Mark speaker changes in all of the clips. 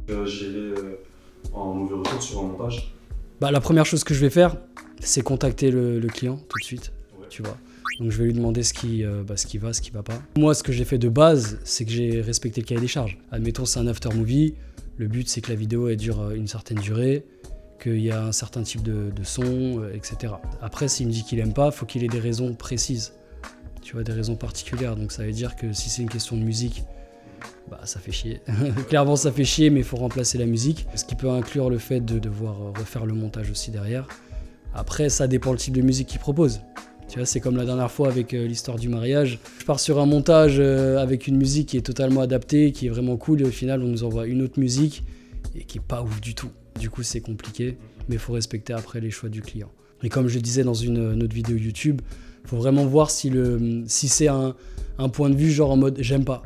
Speaker 1: J'ai un mauvais retour sur un montage.
Speaker 2: Bah, la première chose que je vais faire, c'est contacter le client tout de suite,
Speaker 1: Ouais.
Speaker 2: tu vois. Donc je vais lui demander ce qui va, ce qui va pas. Moi, ce que j'ai fait de base, c'est que j'ai respecté le cahier des charges. Admettons, c'est un after movie. Le but, c'est que la vidéo elle dure une certaine durée, qu'il y a un certain type de son, etc. Après, s'il me dit qu'il aime pas, faut qu'il ait des raisons précises. Tu vois, des raisons particulières. Donc ça veut dire que si c'est une question de musique, bah ça fait chier. Clairement, ça fait chier, mais il faut remplacer la musique. Ce qui peut inclure le fait de devoir refaire le montage aussi derrière. Après, ça dépend le type de musique qu'il propose. Tu vois, c'est comme la dernière fois avec l'histoire du mariage. Je pars sur un montage avec une musique qui est totalement adaptée, qui est vraiment cool, et au final, on nous envoie une autre musique et qui est pas ouf du tout. Du coup, c'est compliqué, mais il faut respecter après les choix du client. Et comme je le disais dans une autre vidéo YouTube, il faut vraiment voir si c'est un point de vue genre en mode j'aime pas.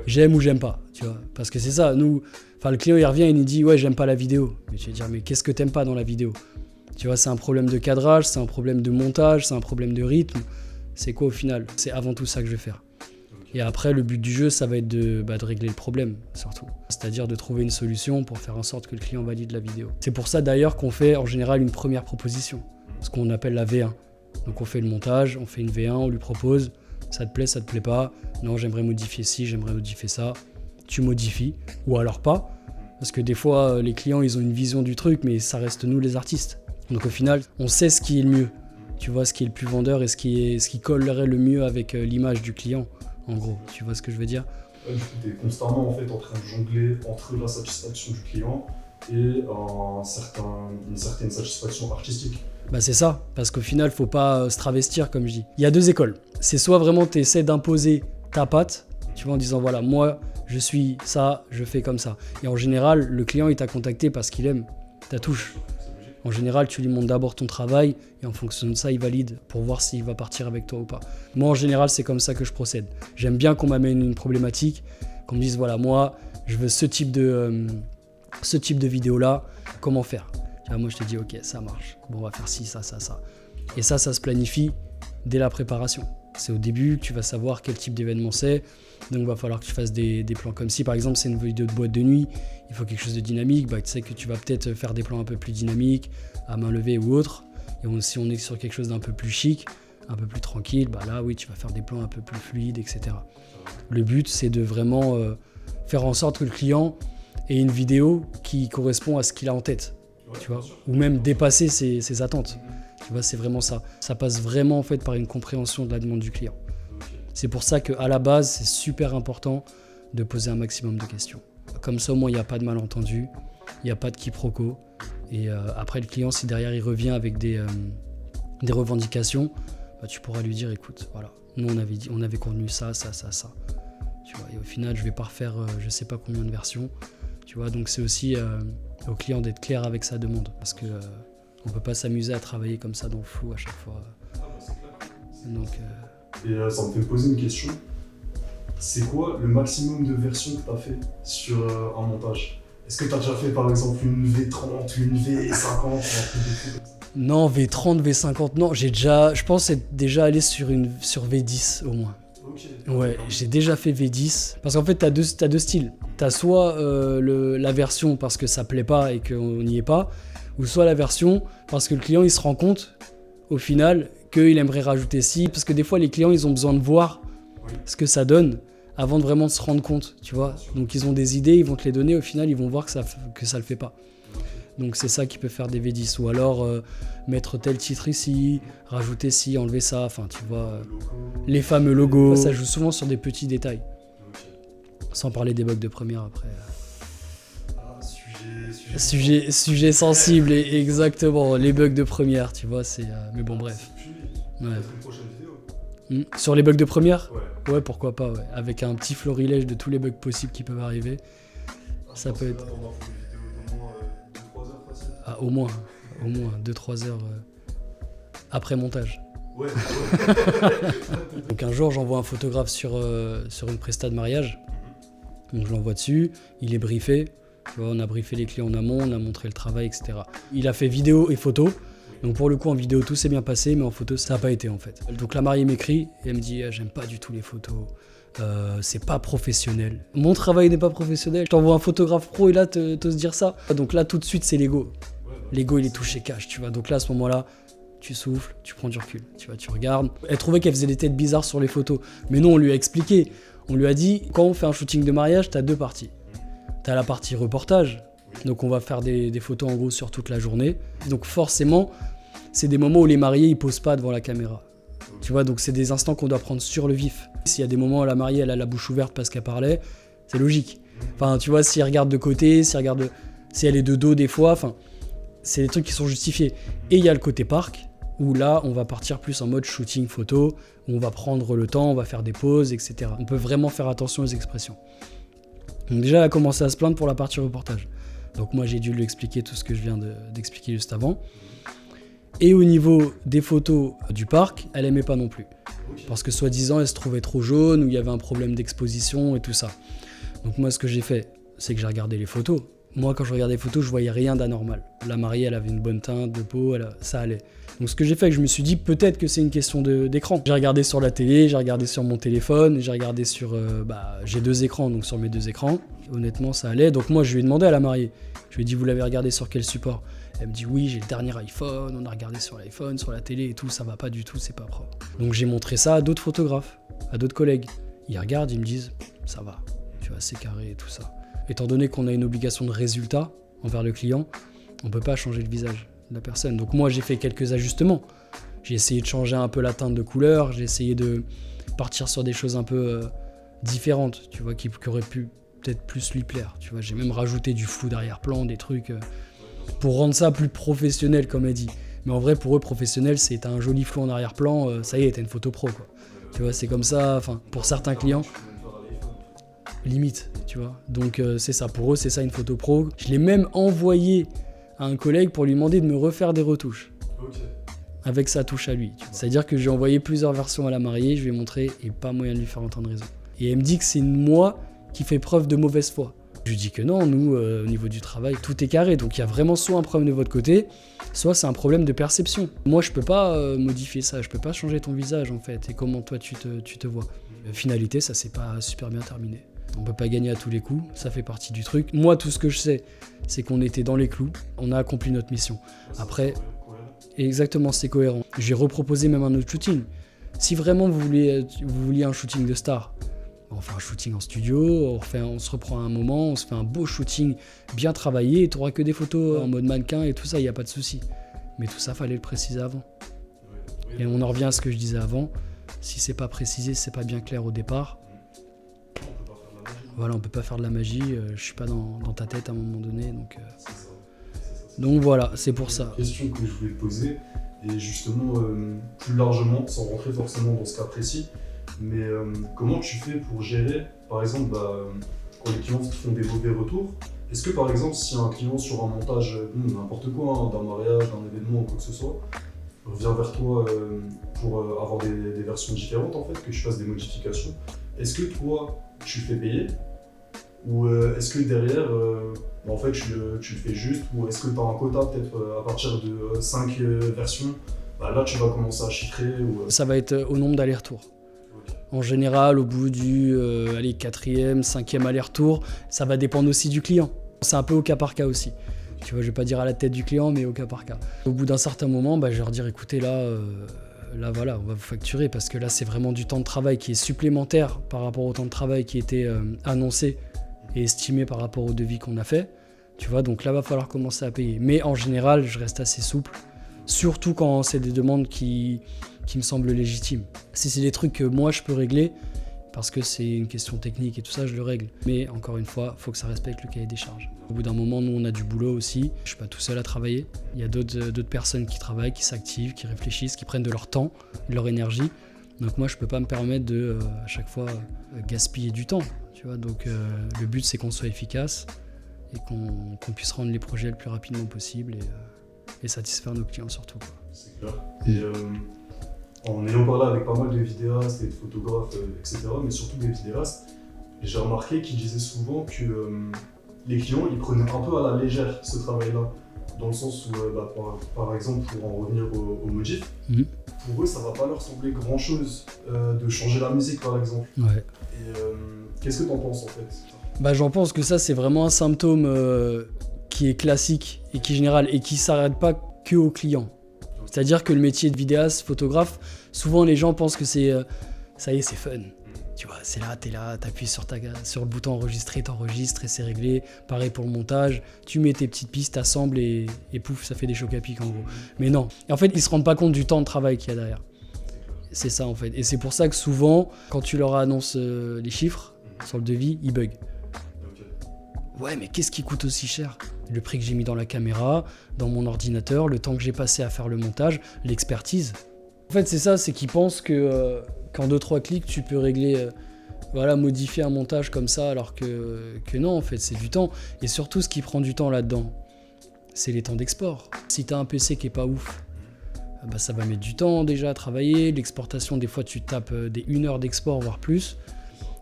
Speaker 2: J'aime ou j'aime pas, tu vois. Parce que c'est ça, le client il revient et il nous dit ouais, j'aime pas la vidéo. Mais je vais dire mais qu'est-ce que t'aimes pas dans la vidéo? Tu vois, c'est un problème de cadrage, c'est un problème de montage, c'est un problème de rythme. C'est quoi au final? C'est avant tout ça que je vais faire. Et après, le but du jeu, ça va être de régler le problème, surtout. C'est-à-dire de trouver une solution pour faire en sorte que le client valide la vidéo. C'est pour ça d'ailleurs qu'on fait en général une première proposition, ce qu'on appelle la V1. Donc on fait le montage, on fait une V1, on lui propose, ça te plaît pas, non j'aimerais modifier ci, j'aimerais modifier ça, tu modifies, ou alors pas. Parce que des fois, les clients, ils ont une vision du truc, mais ça reste nous les artistes. Donc au final, on sait ce qui est le mieux. Tu vois, ce qui est le plus vendeur et ce qui collerait le mieux avec l'image du client, en gros. Tu vois ce que je veux dire?
Speaker 1: Du coup, tu es constamment en fait en train de jongler entre la satisfaction du client et une certaine satisfaction artistique.
Speaker 2: Bah c'est ça, parce qu'au final, faut pas se travestir, comme je dis. Il y a deux écoles. C'est soit vraiment tu essaies d'imposer ta patte, tu vois, en disant voilà, moi, je suis ça, je fais comme ça. Et en général, le client, il t'a contacté parce qu'il aime ta touche. En général, tu lui montres d'abord ton travail et en fonction de ça, il valide pour voir s'il va partir avec toi ou pas. Moi, en général, c'est comme ça que je procède. J'aime bien qu'on m'amène une problématique, qu'on me dise, voilà, moi, je veux ce type de vidéo-là, comment faire? Tu vois, moi, je te dis, ok, ça marche. Bon, on va faire ci, ça. Et ça se planifie dès la préparation. C'est au début que tu vas savoir quel type d'événement c'est. Donc il va falloir que tu fasses des plans comme si par exemple c'est une vidéo de boîte de nuit, il faut quelque chose de dynamique, bah, tu sais que tu vas peut-être faire des plans un peu plus dynamiques, à main levée ou autre. Et si on est sur quelque chose d'un peu plus chic, un peu plus tranquille, bah là oui tu vas faire des plans un peu plus fluides, etc. Le but c'est de vraiment faire en sorte que le client ait une vidéo qui correspond à ce qu'il a en tête, tu vois, ou même dépasser ses attentes. Tu vois, c'est vraiment ça. Ça passe vraiment en fait par une compréhension de la demande du client. C'est pour ça qu'à la base, c'est super important de poser un maximum de questions. Comme ça, au moins, il n'y a pas de malentendu, il n'y a pas de quiproquo. Et après, le client, si derrière, il revient avec des revendications, bah, tu pourras lui dire, écoute, voilà, nous, on avait convenu ça. Tu vois, et au final, je vais pas refaire je sais pas combien de versions. Tu vois, donc c'est aussi au client d'être clair avec sa demande. Parce que on peut pas s'amuser à travailler comme ça dans le flou à chaque fois. Donc,
Speaker 1: Et ça me fait poser une question. C'est quoi le maximum de versions que tu as fait sur un montage? Est-ce que tu as déjà fait par exemple une V30, une V50 ou un truc de fou comme ça?
Speaker 2: Non, V30, V50, non, je pense être déjà allé sur V10 au moins.
Speaker 1: Ok.
Speaker 2: Ouais, j'ai déjà fait V10. Parce qu'en fait, t'as deux styles. T'as soit la version parce que ça plaît pas et qu'on n'y est pas, ou soit la version parce que le client il se rend compte au final qu'il aimerait rajouter ci, parce que des fois les clients ils ont besoin de voir ce que ça donne avant de vraiment se rendre compte, tu vois. Donc ils ont des idées, ils vont te les donner, au final ils vont voir que ça le fait pas. Donc c'est ça qui peut faire des V10, ou alors mettre tel titre ici, rajouter ci, enlever ça, enfin tu vois, les fameux logos. Ça joue souvent sur des petits détails, sans parler des bugs de première après. Sujet sensible, et exactement, les bugs de première, tu vois, c'est... mais bon, bref. Ouais.
Speaker 1: Une prochaine vidéo.
Speaker 2: Sur les bugs de première ?
Speaker 1: Ouais.
Speaker 2: Ouais, pourquoi pas, ouais. Avec un petit florilège de tous les bugs possibles qui peuvent arriver. Ça peut être...
Speaker 1: Là, on va faire une vidéo d'au moins 2-3 heures facile.
Speaker 2: Ah, au moins 2-3 heures après montage.
Speaker 1: Ouais.
Speaker 2: Donc un jour, j'envoie un photographe sur une presta de mariage. Donc je l'envoie dessus, il est briefé. Tu vois, on a briefé les clients en amont, on a montré le travail, etc. Il a fait vidéo et photo. Donc pour le coup, en vidéo, tout s'est bien passé, mais en photo, ça n'a pas été en fait. Donc la mariée m'écrit et elle me dit « J'aime pas du tout les photos. c'est pas professionnel. Mon travail n'est pas professionnel. Je t'envoie un photographe pro et là, t'oses dire ça. Donc là, tout de suite, c'est l'ego. L'ego, il est touché cash, tu vois. Donc là, à ce moment-là, tu souffles, tu prends du recul, tu vois, tu regardes. Elle trouvait qu'elle faisait des têtes bizarres sur les photos. Mais non, on lui a expliqué. On lui a dit, quand on fait un shooting de mariage, t'as 2 parties. T'as la partie reportage. Donc on va faire des photos en gros sur toute la journée. Donc forcément, c'est des moments où les mariés, ils posent pas devant la caméra. Tu vois, donc c'est des instants qu'on doit prendre sur le vif. S'il y a des moments où la mariée, elle a la bouche ouverte parce qu'elle parlait, c'est logique. Enfin, tu vois, si elle regarde de côté, si elle est de dos des fois, enfin, c'est des trucs qui sont justifiés. Et il y a le côté parc, où là, on va partir plus en mode shooting photo, où on va prendre le temps, on va faire des pauses, etc. On peut vraiment faire attention aux expressions. Donc déjà, elle a commencé à se plaindre pour la partie reportage. Donc moi, j'ai dû lui expliquer tout ce que je viens d'expliquer juste avant. Et au niveau des photos du parc, elle aimait pas non plus. Parce que soi-disant, elle se trouvait trop jaune, ou il y avait un problème d'exposition et tout ça. Donc moi, ce que j'ai fait, c'est que j'ai regardé les photos. Moi, quand je regardais les photos, je voyais rien d'anormal. La mariée, elle avait une bonne teinte de peau, ça allait. Donc ce que j'ai fait, je me suis dit, peut-être que c'est une question d'écran. J'ai regardé sur la télé, j'ai regardé sur mon téléphone, j'ai regardé sur... j'ai 2 écrans, donc sur mes 2 écrans. Honnêtement, ça allait. Donc moi, je lui ai demandé à la mariée. Je lui ai dit, vous l'avez regardé sur quel support ? Elle me dit, oui, j'ai le dernier iPhone, on a regardé sur l'iPhone, sur la télé et tout, ça va pas du tout, c'est pas propre. Donc j'ai montré ça à d'autres photographes, à d'autres collègues. Ils regardent, ils me disent, ça va, tu vois, c'est carré et tout ça. Étant donné qu'on a une obligation de résultat envers le client, on peut pas changer le visage de la personne. Donc moi, j'ai fait quelques ajustements. J'ai essayé de changer un peu la teinte de couleur, j'ai essayé de partir sur des choses un peu différentes, tu vois, qui auraient pu peut-être plus lui plaire. Tu vois, j'ai même rajouté du flou d'arrière-plan, des trucs pour rendre ça plus professionnel, comme elle dit. Mais en vrai, pour eux, professionnel, c'est t'as un joli flou en arrière-plan, ça y est, t'as une photo pro, quoi. Tu vois, c'est comme ça, enfin, pour certains clients, limite, tu vois. Donc c'est ça, pour eux, c'est ça une photo pro. Je l'ai même envoyé à un collègue pour lui demander de me refaire des retouches. Avec sa touche à lui. C'est-à-dire que j'ai envoyé plusieurs versions à la mariée, je lui ai montré, et pas moyen de lui faire entendre raison. Et elle me dit que c'est moi qui fais preuve de mauvaise foi. Je lui dis que non, nous, au niveau du travail, tout est carré. Donc il y a vraiment soit un problème de votre côté, soit c'est un problème de perception. Moi, je peux pas modifier ça, je peux pas changer ton visage en fait, et comment toi tu te vois. Finalité, ça s'est pas super bien terminé. On peut pas gagner à tous les coups, ça fait partie du truc. Moi, tout ce que je sais, c'est qu'on était dans les clous, on a accompli notre mission. Après, exactement, c'est cohérent. J'ai reproposé même un autre shooting. Si vraiment vous vouliez un shooting de star, on fait un shooting en studio, on se reprend un moment, on se fait un beau shooting bien travaillé, et tu n'auras que des photos en mode mannequin et tout ça, il n'y a pas de souci. Mais tout ça, fallait le préciser avant. Et on en revient à ce que je disais avant, si c'est pas précisé, si c'est pas bien clair au départ, voilà, on peut pas faire de la magie, je suis pas dans ta tête à un moment donné, donc voilà, c'est pour ça.
Speaker 1: Une question que je voulais te poser, et justement plus largement, sans rentrer forcément dans ce cas précis, mais comment tu fais pour gérer, par exemple, quand les clients te font des mauvais retours, est-ce que par exemple, si un client sur un montage, n'importe quoi, hein, d'un mariage, d'un événement ou quoi que ce soit, revient vers toi pour avoir des versions différentes, en fait, que tu fasses des modifications, est-ce que toi, tu le fais payer ? Ou est-ce que derrière, en fait, tu le fais juste, ou est-ce que tu as un quota peut-être à partir de 5 versions, là tu vas commencer à chiffrer ou...
Speaker 2: Ça va être au nombre d'allers-retours. Okay. En général, au bout du 4e, 5e aller-retour, ça va dépendre aussi du client. C'est un peu au cas par cas aussi. Okay. Tu vois, je vais pas dire à la tête du client, mais au cas par cas. Au bout d'un certain moment, je vais leur dire, écoutez, là voilà, on va vous facturer, parce que là c'est vraiment du temps de travail qui est supplémentaire par rapport au temps de travail qui était annoncé et estimé par rapport au devis qu'on a fait, tu vois, donc là va falloir commencer à payer. Mais en général, je reste assez souple, surtout quand c'est des demandes qui me semblent légitimes. Si c'est des trucs que moi je peux régler, parce que c'est une question technique et tout ça, je le règle. Mais encore une fois, il faut que ça respecte le cahier des charges. Au bout d'un moment, nous on a du boulot aussi, je suis pas tout seul à travailler, il y a d'autres personnes qui travaillent, qui s'activent, qui réfléchissent, qui prennent de leur temps, de leur énergie. Donc moi je peux pas me permettre de, à chaque fois, gaspiller du temps. Tu vois, donc le but c'est qu'on soit efficace et qu'on puisse rendre les projets le plus rapidement possible et satisfaire nos clients surtout.
Speaker 1: C'est clair. Et en ayant parlé avec pas mal de vidéastes et de photographes, etc., mais surtout des vidéastes, j'ai remarqué qu'ils disaient souvent que les clients ils prenaient un peu à la légère ce travail-là, dans le sens où, par exemple, pour en revenir au modif, pour eux, ça va pas leur sembler grand-chose de changer la musique, par exemple.
Speaker 2: Ouais.
Speaker 1: Et qu'est-ce que t'en penses, en fait?
Speaker 2: Bah, j'en pense que ça, c'est vraiment un symptôme qui est classique et qui est général et qui s'arrête pas que aux clients. C'est-à-dire que le métier de vidéaste, photographe, souvent les gens pensent que c'est ça y est, c'est fun. Tu vois, c'est là, t'es là, t'appuies sur le bouton enregistrer, t'enregistres et c'est réglé. Pareil pour le montage, tu mets tes petites pistes, t'assembles et pouf, ça fait des chocs à pic en gros. Mais non, et en fait, ils se rendent pas compte du temps de travail qu'il y a derrière. C'est ça en fait. Et c'est pour ça que souvent, quand tu leur annonces les chiffres sur le devis, ils bug. Ouais, mais qu'est-ce qui coûte aussi cher? Le prix que j'ai mis dans la caméra, dans mon ordinateur, le temps que j'ai passé à faire le montage, l'expertise. En fait, c'est ça, c'est qu'ils pensent que qu'en 2-3 clics, tu peux régler, modifier un montage comme ça, alors que non, en fait, c'est du temps. Et surtout, ce qui prend du temps là-dedans, c'est les temps d'export. Si t'as un PC qui est pas ouf, bah, ça va mettre du temps déjà à travailler. L'exportation, des fois, tu tapes des 1 heure d'export, voire plus.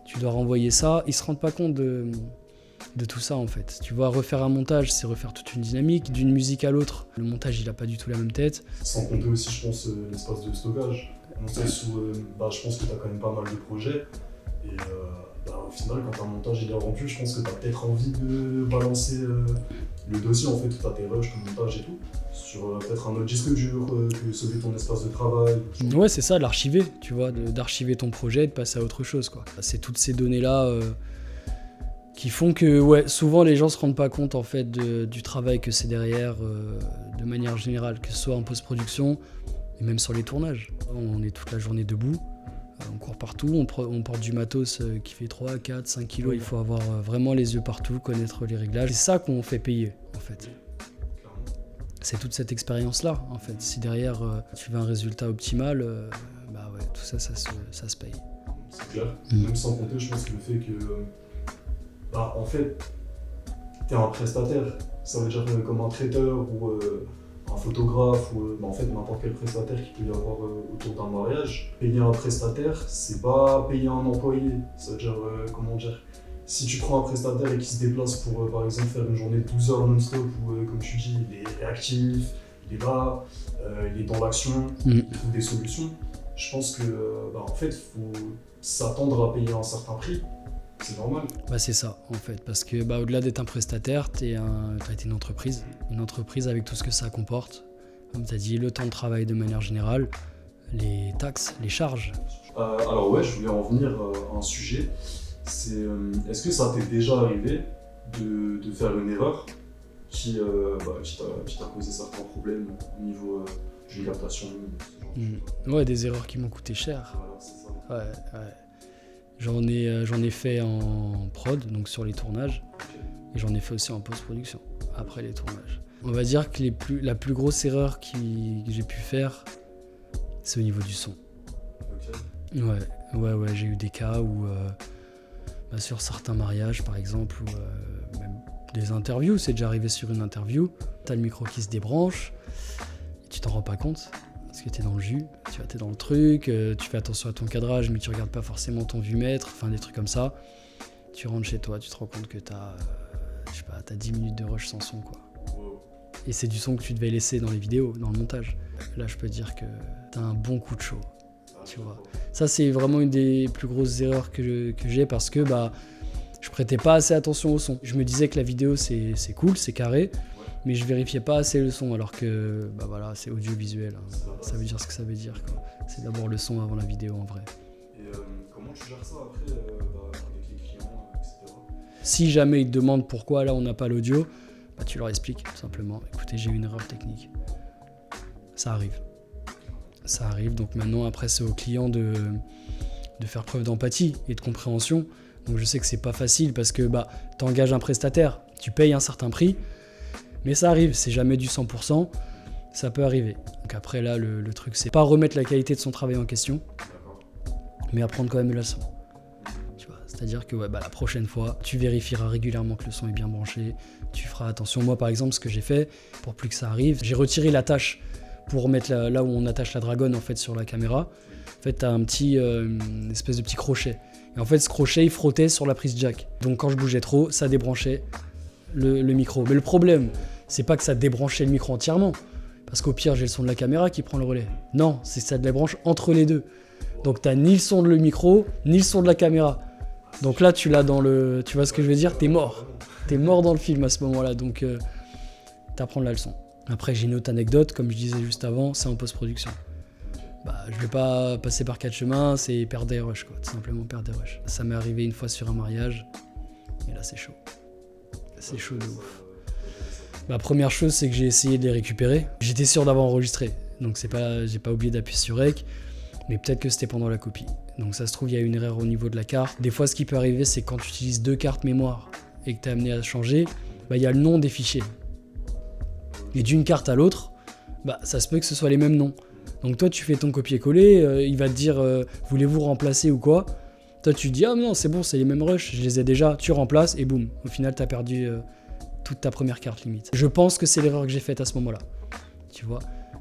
Speaker 2: Tu dois renvoyer ça. Ils se rendent pas compte de tout ça en fait. Tu vois, refaire un montage, c'est refaire toute une dynamique, d'une musique à l'autre. Le montage, il a pas du tout la même tête.
Speaker 1: Sans compter aussi, je pense, l'espace de stockage. Dans le sens où je pense que tu as quand même pas mal de projets. Et au final, quand un montage il est rendu, je pense que tu as peut-être envie de balancer le dossier en fait, où tu as tes rushs, ton montage et tout, sur peut-être un autre disque dur, que sauver ton espace de travail.
Speaker 2: Ouais, c'est ça, l'archiver, tu vois, d'archiver ton projet, de passer à autre chose, quoi. C'est toutes ces données-là qui font que souvent les gens se rendent pas compte en fait du travail que c'est derrière de manière générale, que ce soit en post-production et même sur les tournages. On est toute la journée debout, on court partout, on porte du matos qui fait 3, 4, 5 kilos. Il faut avoir vraiment les yeux partout, connaître les réglages. C'est ça qu'on fait payer en fait. C'est toute cette expérience-là en fait. Si derrière tu veux un résultat optimal, tout ça se paye.
Speaker 1: C'est clair. Même sans compter, je pense que le fait que en fait, t'es un prestataire, ça veut dire comme un traiteur ou un photographe ou en fait n'importe quel prestataire qu'il peut y avoir autour d'un mariage. Payer un prestataire, c'est pas payer un employé. Ça veut dire, si tu prends un prestataire et qu'il se déplace pour par exemple faire une journée de 12 heures non-stop où comme tu dis, il est réactif, il est là, il est dans l'action, il trouve des solutions, je pense que en fait, il faut s'attendre à payer un certain prix. C'est normal.
Speaker 2: C'est ça, en fait, parce que au-delà d'être un prestataire, t'as été une entreprise avec tout ce que ça comporte. Comme tu as dit, le temps de travail de manière générale, les taxes, les charges.
Speaker 1: Alors je voulais en venir à un sujet. C'est est-ce que ça t'est déjà arrivé de faire une erreur qui t'a causé certains problèmes au niveau d'une captation?
Speaker 2: Ouais, des erreurs qui m'ont coûté cher.
Speaker 1: Voilà, c'est ça.
Speaker 2: Ouais. J'en ai fait en prod, donc sur les tournages, et j'en ai fait aussi en post-production, après les tournages. On va dire que la plus grosse erreur que j'ai pu faire, c'est au niveau du son.
Speaker 1: Okay.
Speaker 2: Ouais, j'ai eu des cas où, sur certains mariages par exemple, ou même des interviews, c'est déjà arrivé sur une interview, t'as le micro qui se débranche, et tu t'en rends pas compte. Parce que t'es dans le jus, t'es dans le truc, tu fais attention à ton cadrage, mais tu regardes pas forcément ton vue-mètre, enfin des trucs comme ça. Tu rentres chez toi, tu te rends compte que t'as 10 minutes de rush sans son, quoi.
Speaker 1: Wow.
Speaker 2: Et c'est du son que tu devais laisser dans les vidéos, dans le montage. Là, je peux dire que t'as un bon coup de chaud, tu vois. Ça, c'est vraiment une des plus grosses erreurs que j'ai parce que je prêtais pas assez attention au son. Je me disais que la vidéo, c'est cool, c'est carré. Mais je vérifiais pas assez le son, alors que c'est audiovisuel, hein. Ça veut dire ce que ça veut dire, quoi. C'est d'abord le son avant la vidéo en vrai.
Speaker 1: Et comment tu gères ça après avec les clients, etc.
Speaker 2: Si jamais ils te demandent pourquoi là on n'a pas l'audio, tu leur expliques tout simplement. Écoutez, j'ai eu une erreur technique. Ça arrive, donc maintenant après c'est au client de faire preuve d'empathie et de compréhension. Donc je sais que c'est pas facile parce que t'engages un prestataire, tu payes un certain prix. Mais ça arrive, c'est jamais du 100%, ça peut arriver. Donc après là, le truc, c'est pas remettre la qualité de son travail en question, mais apprendre quand même la leçon. Tu vois, c'est-à-dire que la prochaine fois, tu vérifieras régulièrement que le son est bien branché, tu feras attention. Moi par exemple, ce que j'ai fait, pour plus que ça arrive, j'ai retiré l'attache pour mettre là où on attache la dragonne en fait sur la caméra. En fait, t'as une espèce de petit crochet. Et en fait, ce crochet, il frottait sur la prise jack. Donc quand je bougeais trop, ça débranchait le micro. Mais le problème, c'est pas que ça débranchait le micro entièrement, Parce qu'au pire, j'ai le son de la caméra qui prend le relais. Non, c'est ça de la branche entre les deux. Donc t'as ni le son de le micro, ni le son de la caméra. Donc là, tu l'as dans le... Tu vois ce que je veux dire? T'es mort. T'es mort dans le film à ce moment-là. Donc t'apprends la leçon. Après, j'ai une autre anecdote, comme je disais juste avant, c'est en post-production. Bah, je vais pas passer par 4 chemins, c'est perdre des rushs, quoi. Tout simplement perdre des rushs. Ça m'est arrivé une fois sur un mariage, et là c'est chaud. C'est chaud de ouf. Ma première chose, c'est que j'ai essayé de les récupérer. J'étais sûr d'avoir enregistré, donc j'ai pas oublié d'appuyer sur REC, mais peut-être que c'était pendant la copie. Donc ça se trouve, il y a une erreur au niveau de la carte. Des fois, ce qui peut arriver, c'est quand tu utilises 2 cartes mémoire et que tu es amené à changer, bah, il y a le nom des fichiers. Et d'une carte à l'autre, bah, ça se peut que ce soit les mêmes noms. Donc toi, tu fais ton copier-coller, il va te dire voulez-vous remplacer ou quoi. Toi, tu te dis ah non, c'est bon, c'est les mêmes rushs, je les ai déjà, tu remplaces et boum. Au final, tu as perdu toute ta première carte limite. Je pense que c'est l'erreur que j'ai faite à ce moment-là. Tu vois.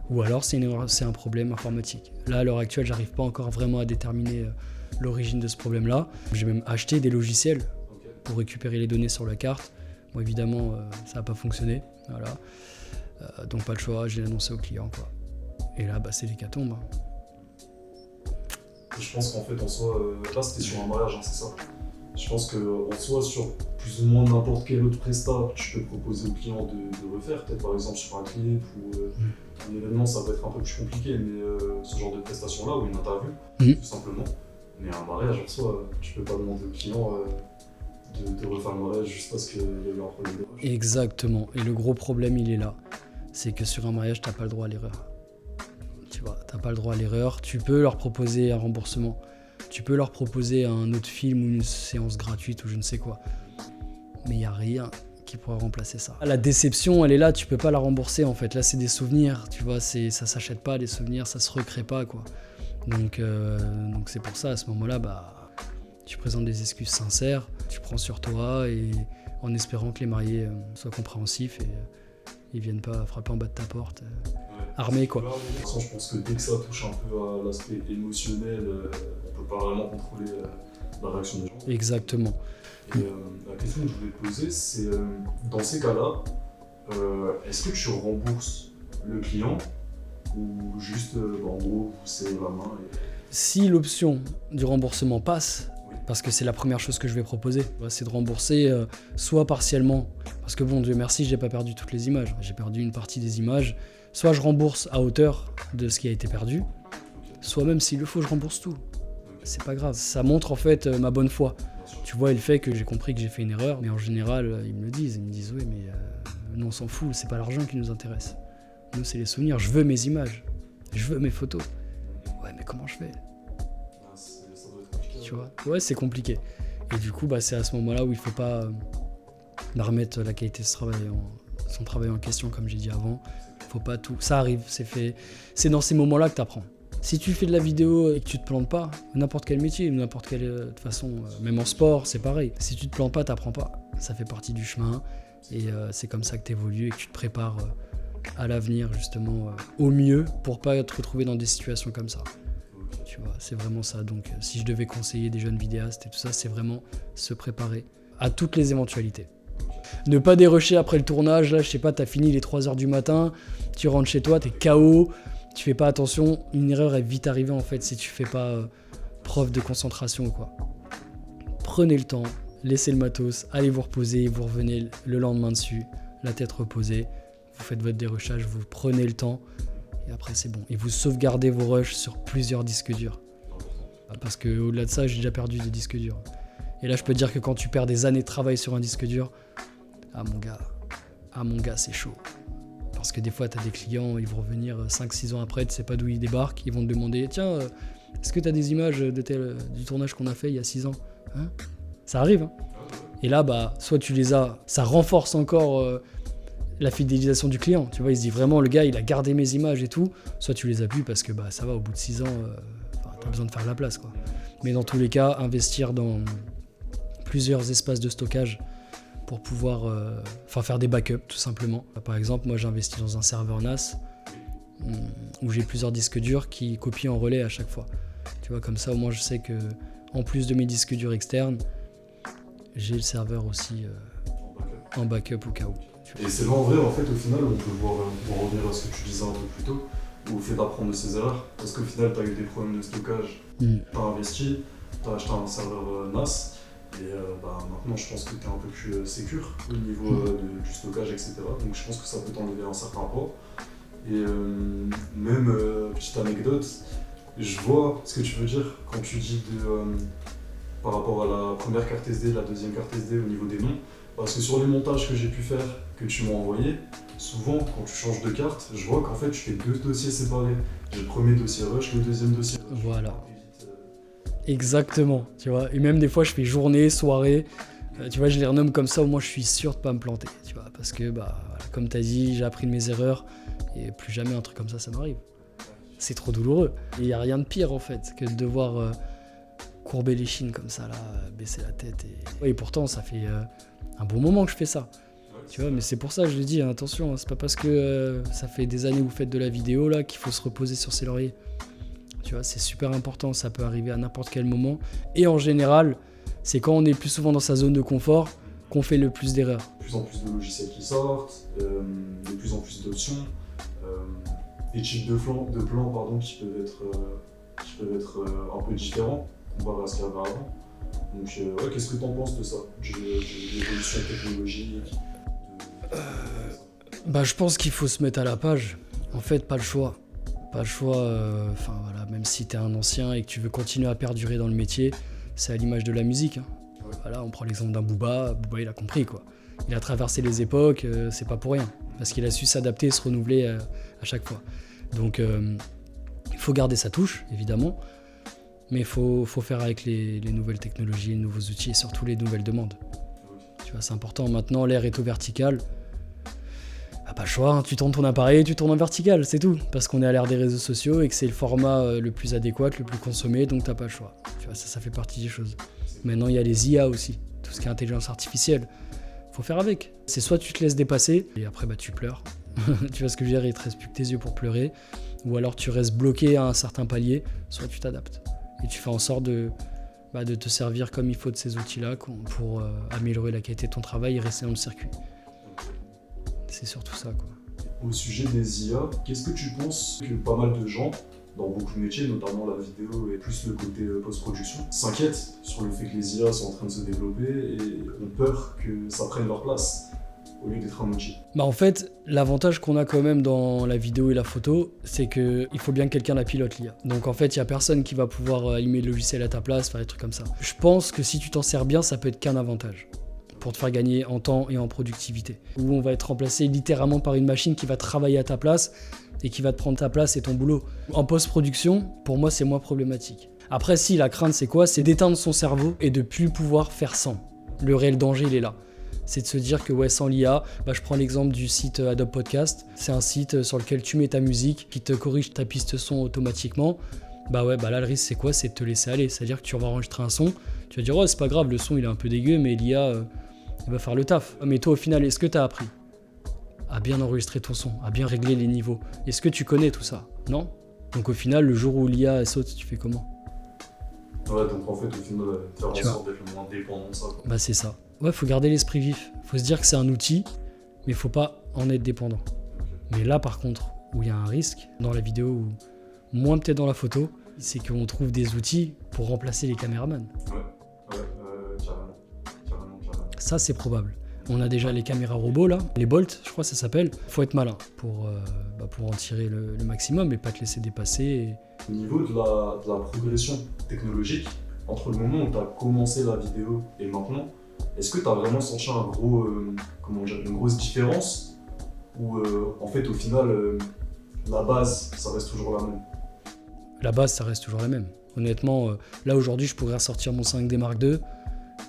Speaker 2: Ou alors c'est une erreur, c'est un problème informatique. Là, à l'heure actuelle, j'arrive pas encore vraiment à déterminer l'origine de ce problème-là. J'ai même acheté des logiciels pour récupérer les données sur la carte. Bon, évidemment, ça n'a pas fonctionné. Voilà. Donc pas le choix, je l'ai annoncé au client, quoi. Et là, bah, c'est l'hécatombe.
Speaker 1: Je pense qu'en fait, en soi, là c'était sur un mariage, hein, c'est ça. Je pense qu'en soi, sur plus ou moins n'importe quel autre prestat, tu peux proposer au client de refaire. Peut-être par exemple sur un clip ou un événement, ça peut être un peu plus compliqué, mais ce genre de prestation-là, ou une interview, tout simplement. Mais un mariage, en soi, tu peux pas demander au client de refaire le mariage juste parce qu'il y a eu un problème de rush.
Speaker 2: Exactement. Et le gros problème, il est là. C'est que sur un mariage, t'as pas le droit à l'erreur. Tu vois, t'as pas le droit à l'erreur. Tu peux leur proposer un remboursement. Tu peux leur proposer un autre film ou une séance gratuite ou je ne sais quoi. Mais il n'y a rien qui pourra remplacer ça. La déception, elle est là, tu peux pas la rembourser en fait. Là, c'est des souvenirs, tu vois, ça s'achète pas, les souvenirs, ça se recrée pas, quoi. Donc c'est pour ça, à ce moment-là, bah, tu présentes des excuses sincères, tu prends sur toi et en espérant que les mariés soient compréhensifs et ils viennent pas frapper en bas de ta porte. Armé, quoi.
Speaker 1: De toute façon, je pense que dès que ça touche un peu à l'aspect émotionnel, on peut pas vraiment contrôler la réaction des gens.
Speaker 2: Exactement.
Speaker 1: Et la question que je voulais te poser, c'est dans ces cas-là, est-ce que tu rembourses le client ou juste, en gros, vous serrez la main et...
Speaker 2: Si l'option du remboursement passe, parce que c'est la première chose que je vais proposer, c'est de rembourser soit partiellement, parce que bon, Dieu merci, j'ai pas perdu toutes les images, j'ai perdu une partie des images. Soit je rembourse à hauteur de ce qui a été perdu, soit même s'il le faut, je rembourse tout. C'est pas grave. Ça montre en fait ma bonne foi. Tu vois, et le fait que j'ai compris que j'ai fait une erreur, mais en général, ils me le disent. Ils me disent oui, mais nous on s'en fout, c'est pas l'argent qui nous intéresse. Nous, c'est les souvenirs. Je veux mes images. Je veux mes photos. Ouais, mais comment je fais?
Speaker 1: Ça doit être compliqué.
Speaker 2: Tu vois? Ouais, c'est compliqué. Et du coup, bah, c'est à ce moment-là où il faut pas remettre la qualité de son travail en question, comme j'ai dit avant. Faut pas tout. Ça arrive, c'est fait. C'est dans ces moments-là que tu apprends. Si tu fais de la vidéo et que tu te plantes pas, n'importe quel métier, n'importe quelle de toute façon, même en sport, c'est pareil. Si tu te plantes pas, t'apprends pas. Ça fait partie du chemin et c'est comme ça que tu évolues et que tu te prépares à l'avenir justement au mieux pour pas te retrouver dans des situations comme ça. Tu vois, c'est vraiment ça. Donc si je devais conseiller des jeunes vidéastes et tout ça, c'est vraiment se préparer à toutes les éventualités. Ne pas dérusher après le tournage, là je sais pas, t'as fini les 3h du matin, tu rentres chez toi, t'es KO, tu fais pas attention, une erreur est vite arrivée en fait si tu fais pas preuve de concentration ou quoi. Prenez le temps, laissez le matos, allez vous reposer, vous revenez le lendemain dessus, la tête reposée, vous faites votre dérushage, vous prenez le temps et après c'est bon. Et vous sauvegardez vos rushs sur plusieurs disques durs. Parce que au-delà de ça, j'ai déjà perdu des disques durs. Et là je peux te dire que quand tu perds des années de travail sur un disque dur, ah mon gars, c'est chaud. Parce que des fois, t'as des clients, ils vont revenir 5-6 ans après, tu sais pas d'où ils débarquent, ils vont te demander « Tiens, est-ce que t'as des images du tournage qu'on a fait il y a 6 ans hein ?» Ça arrive, hein. Et là, bah, soit tu les as, ça renforce encore la fidélisation du client. Tu vois, il se dit vraiment, le gars, il a gardé mes images et tout. Soit tu les as plus parce que bah, ça va, au bout de 6 ans, t'as besoin de faire de la place, quoi. Mais dans tous les cas, investir dans plusieurs espaces de stockage pour pouvoir faire des backups tout simplement. Par exemple, moi j'ai investi dans un serveur NAS où j'ai plusieurs disques durs qui copient en relais à chaque fois. Tu vois, comme ça au moins je sais que en plus de mes disques durs externes, j'ai le serveur aussi en backup au cas où.
Speaker 1: Et c'est là en vrai, en fait, au final, on peut voir, pour revenir à ce que tu disais un peu plus tôt, au fait d'apprendre de ses erreurs. Parce qu'au final, tu as eu des problèmes de stockage, tu as investi, tu as acheté un serveur NAS, et maintenant, je pense que tu es un peu plus sécure au niveau du stockage, etc. Donc je pense que ça peut t'enlever un certain poids. Et même, petite anecdote, je vois ce que tu veux dire quand tu dis par rapport à la première carte SD, la deuxième carte SD au niveau des noms. Parce que sur les montages que j'ai pu faire, que tu m'as envoyé, souvent quand tu changes de carte, je vois qu'en fait tu fais 2 dossiers séparés. J'ai le premier dossier rush, le deuxième dossier rush.
Speaker 2: Voilà. Exactement, tu vois. Et même des fois je fais journée, soirée, tu vois, je les renomme comme ça, au moins je suis sûr de pas me planter, tu vois. Parce que, comme tu as dit, j'ai appris de mes erreurs et plus jamais un truc comme ça m'arrive. C'est trop douloureux. Il n'y a rien de pire en fait que de devoir courber les chines comme ça, là, baisser la tête. Et pourtant, ça fait un bon moment que je fais ça. Tu vois, mais c'est pour ça que je le dis, hein, attention, hein, c'est pas parce que ça fait des années que vous faites de la vidéo là qu'il faut se reposer sur ses lauriers. Tu vois, c'est super important, ça peut arriver à n'importe quel moment. Et en général, c'est quand on est plus souvent dans sa zone de confort qu'on fait le plus d'erreurs.
Speaker 1: De plus en plus de logiciels qui sortent, de plus en plus d'options, des types de plans qui peuvent être un peu différents comparé à ce qu'il y avait avant. Donc qu'est-ce que tu en penses de ça, de l'évolution technologique
Speaker 2: Je pense qu'il faut se mettre à la page. En fait, pas le choix. Pas le choix, même si t'es un ancien et que tu veux continuer à perdurer dans le métier, c'est à l'image de la musique. Hein. Ouais. Voilà, on prend l'exemple d'un Booba, il a compris quoi. Il a traversé les époques, c'est pas pour rien. Parce qu'il a su s'adapter et se renouveler à chaque fois. Donc il faut garder sa touche, évidemment, mais il faut faire avec les nouvelles technologies, les nouveaux outils et surtout les nouvelles demandes. Tu vois, c'est important. Maintenant, l'ère est au vertical. Pas le choix, hein. Tu tournes ton appareil, tu tournes en vertical, c'est tout. Parce qu'on est à l'ère des réseaux sociaux et que c'est le format le plus adéquat, le plus consommé, donc t'as pas le choix. Tu vois, ça fait partie des choses. Maintenant, il y a les IA aussi, tout ce qui est intelligence artificielle. Faut faire avec. C'est soit tu te laisses dépasser, et après tu pleures. Tu vois ce que je veux dire, il te reste plus que tes yeux pour pleurer. Ou alors tu restes bloqué à un certain palier, soit tu t'adaptes. Et tu fais en sorte de te servir comme il faut de ces outils-là pour améliorer la qualité de ton travail et rester dans le circuit. C'est surtout ça, quoi.
Speaker 1: Au sujet des IA, qu'est-ce que tu penses que pas mal de gens, dans beaucoup de métiers, notamment la vidéo et plus le côté post-production, s'inquiètent sur le fait que les IA sont en train de se développer et ont peur que ça prenne leur place au lieu d'être un outil?
Speaker 2: En fait, l'avantage qu'on a quand même dans la vidéo et la photo, c'est qu'il faut bien que quelqu'un la pilote, l'IA. Donc en fait, il n'y a personne qui va pouvoir allumer le logiciel à ta place, faire des trucs comme ça. Je pense que si tu t'en sers bien, ça peut être qu'un avantage pour te faire gagner en temps et en productivité. Où on va être remplacé littéralement par une machine qui va travailler à ta place et qui va te prendre ta place et ton boulot. En post-production, pour moi, c'est moins problématique. Après, si, la crainte, c'est quoi? C'est d'éteindre son cerveau et de plus pouvoir faire sans. Le réel danger, il est là. C'est de se dire que sans l'IA, je prends l'exemple du site Adobe Podcast. C'est un site sur lequel tu mets ta musique, qui te corrige ta piste son automatiquement. Là, le risque, c'est quoi? C'est de te laisser aller. C'est-à-dire que tu vas enregistrer un son, tu vas dire, oh, c'est pas grave, le son, il est un peu dégueu, mais l'IA... il va faire le taf. Mais toi, au final, est-ce que tu as appris à bien enregistrer ton son, à bien régler les niveaux? Est-ce que tu connais tout ça? Non? Donc au final, le jour où l'IA saute, tu fais comment?
Speaker 1: Ouais, donc en fait, au final, faire en sorte d'être le moins dépendant de ça, quoi.
Speaker 2: C'est ça. Ouais, faut garder l'esprit vif. Faut se dire que c'est un outil, mais faut pas en être dépendant. Okay. Mais là, par contre, où il y a un risque, dans la vidéo, ou moins peut-être dans la photo, c'est qu'on trouve des outils pour remplacer les caméramans. Carrément. Ça, c'est probable. On a déjà les caméras robots là, les Bolt, je crois que ça s'appelle. Faut être malin pour en tirer le maximum et pas te laisser dépasser.
Speaker 1: Au niveau de la progression technologique, entre le moment où tu as commencé la vidéo et maintenant, est-ce que tu as vraiment senti une grosse différence? Ou en fait, au final, la base, ça reste toujours la même?
Speaker 2: La base, ça reste toujours la même. Honnêtement, là aujourd'hui, je pourrais ressortir mon 5D Mark II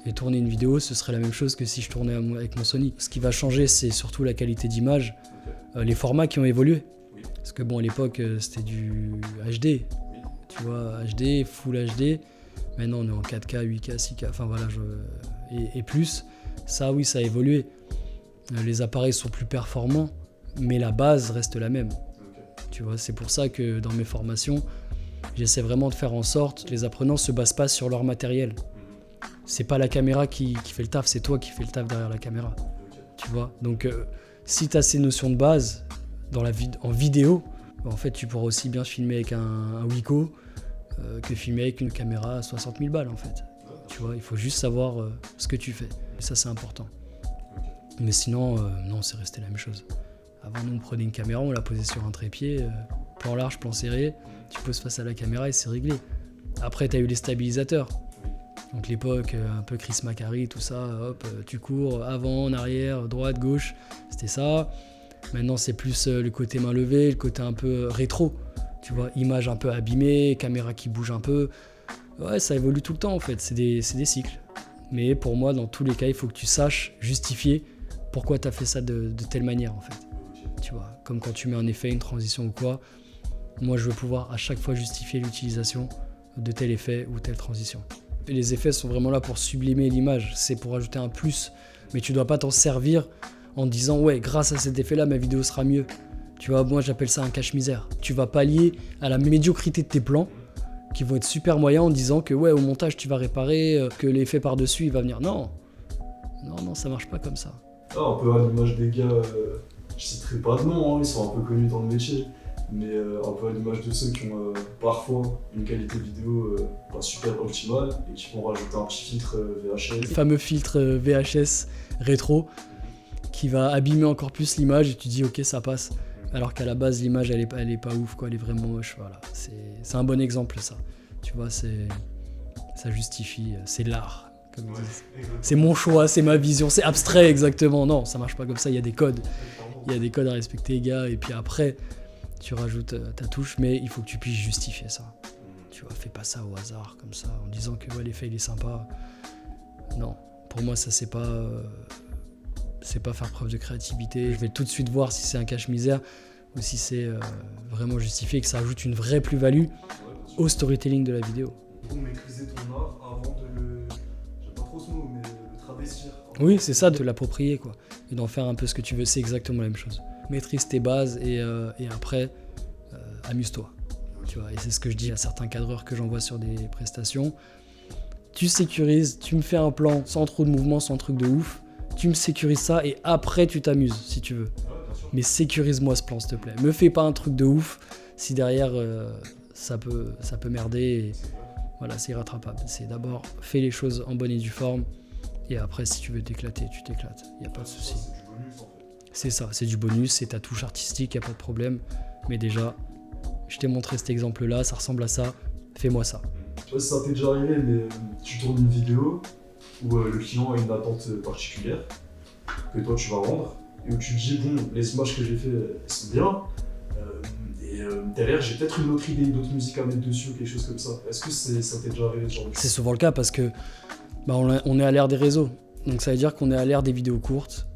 Speaker 2: et tourner une vidéo, ce serait la même chose que si je tournais avec mon Sony. Ce qui va changer, c'est surtout la qualité d'image, les formats qui ont évolué. Oui. Parce que à l'époque, c'était du HD, oui. Tu vois, HD, Full HD. Maintenant, on est en 4K, 8K, 6K, et plus. Ça, oui, ça a évolué. Les appareils sont plus performants, mais la base reste la même. Okay. Tu vois, c'est pour ça que dans mes formations, j'essaie vraiment de faire en sorte que les apprenants ne se basent pas sur leur matériel. C'est pas la caméra qui fait le taf, c'est toi qui fais le taf derrière la caméra. Okay. Tu vois, donc Si tu as ces notions de base en vidéo, en fait, tu pourras aussi bien filmer avec un Wiko que filmer avec une caméra à 60 000 balles, en fait. Tu vois, il faut juste savoir ce que tu fais. Et ça, c'est important. Mais sinon, non, c'est resté la même chose. Avant, nous, on prenait une caméra, on la posait sur un trépied, plan large, plan serré, tu poses face à la caméra et c'est réglé. Après, tu as eu les stabilisateurs. Donc l'époque, un peu Chris Macari, tout ça, hop, tu cours avant, en arrière, droite, gauche, c'était ça. Maintenant, c'est plus le côté main levée, le côté un peu rétro. Tu vois, image un peu abîmée, caméra qui bouge un peu. Ouais, ça évolue tout le temps en fait, c'est des cycles. Mais pour moi, dans tous les cas, il faut que tu saches justifier pourquoi tu as fait ça de telle manière en fait. Tu vois, comme quand tu mets un effet, une transition ou quoi, moi je veux pouvoir à chaque fois justifier l'utilisation de tel effet ou telle transition. Et les effets sont vraiment là pour sublimer l'image, c'est pour ajouter un plus, mais tu dois pas t'en servir en disant ouais, grâce à cet effet-là, ma vidéo sera mieux. Tu vois, moi j'appelle ça un cache-misère. Tu vas pallier à la médiocrité de tes plans qui vont être super moyens en disant que ouais, au montage tu vas réparer, que l'effet par-dessus il va venir. Non, ça marche pas comme ça.
Speaker 1: Ah, un peu à l'image des gars, je citerai pas de nom, hein, ils sont un peu connus dans le métier, mais un peu à l'image de ceux qui ont parfois une qualité vidéo pas super optimale et qui vont rajouter un petit filtre VHS.
Speaker 2: Le fameux filtre VHS rétro qui va abîmer encore plus l'image et tu dis ok, ça passe. Alors qu'à la base l'image elle est pas ouf quoi, elle est vraiment moche, voilà. C'est un bon exemple ça, tu vois, ça justifie, c'est l'art comme ils disent. C'est mon choix, c'est ma vision, c'est abstrait exactement, non ça marche pas comme ça, il y a des codes à respecter les gars et puis après tu rajoutes ta touche mais il faut que tu puisses justifier ça, tu vois, fais pas ça au hasard comme ça en disant que ouais, l'effet il est sympa, non, pour moi ça c'est pas faire preuve de créativité. Je vais tout de suite voir si c'est un cache-misère ou si c'est vraiment justifié et que ça ajoute une vraie plus-value au storytelling de la vidéo.
Speaker 1: Pour maîtriser ton art avant de le... J'aime pas trop ce mot, mais de travestir.
Speaker 2: Oui, c'est ça, de l'approprier quoi. Et d'en faire un peu ce que tu veux, c'est exactement la même chose. Maîtrise tes bases et après, amuse-toi. Tu vois, et c'est ce que je dis à certains cadreurs que j'envoie sur des prestations. Tu sécurises, tu me fais un plan sans trop de mouvement, sans truc de ouf. Tu me sécurises ça et après tu t'amuses si tu veux. Mais sécurise-moi ce plan s'il te plaît. Me fais pas un truc de ouf si derrière ça peut merder. Et voilà, c'est irrattrapable. C'est d'abord fais les choses en bonne et due forme et après si tu veux t'éclater, tu t'éclates. Y a pas de souci.
Speaker 1: C'est du bonus en fait.
Speaker 2: C'est ça, c'est du bonus, c'est ta touche artistique, y a pas de problème. Mais déjà, je t'ai montré cet exemple-là, ça ressemble à ça. Fais-moi ça.
Speaker 1: Je sais pas si ça t'est déjà arrivé, mais tu tournes une vidéo où le client a une attente particulière que toi tu vas rendre et où tu te dis bon, les images que j'ai fait elles sont bien et derrière j'ai peut-être une autre idée, d'autres musiques à mettre dessus ou quelque chose comme ça. Est-ce que ça t'est déjà arrivé ce genre de
Speaker 2: C'est
Speaker 1: choses?
Speaker 2: souvent le cas parce que on est à l'ère des réseaux. Donc ça veut dire qu'on est à l'ère des vidéos courtes.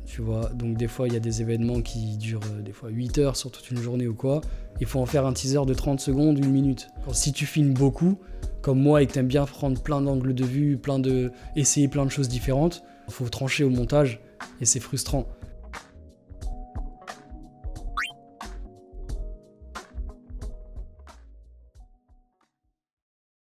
Speaker 2: Tu vois, donc des fois il y a des événements qui durent des fois 8 heures sur toute une journée ou quoi. Il faut en faire un teaser de 30 secondes, 1 minute. Si tu filmes beaucoup, comme moi, et que t'aimes bien prendre plein d'angles de vue, essayer plein de choses différentes, il faut trancher au montage et c'est frustrant.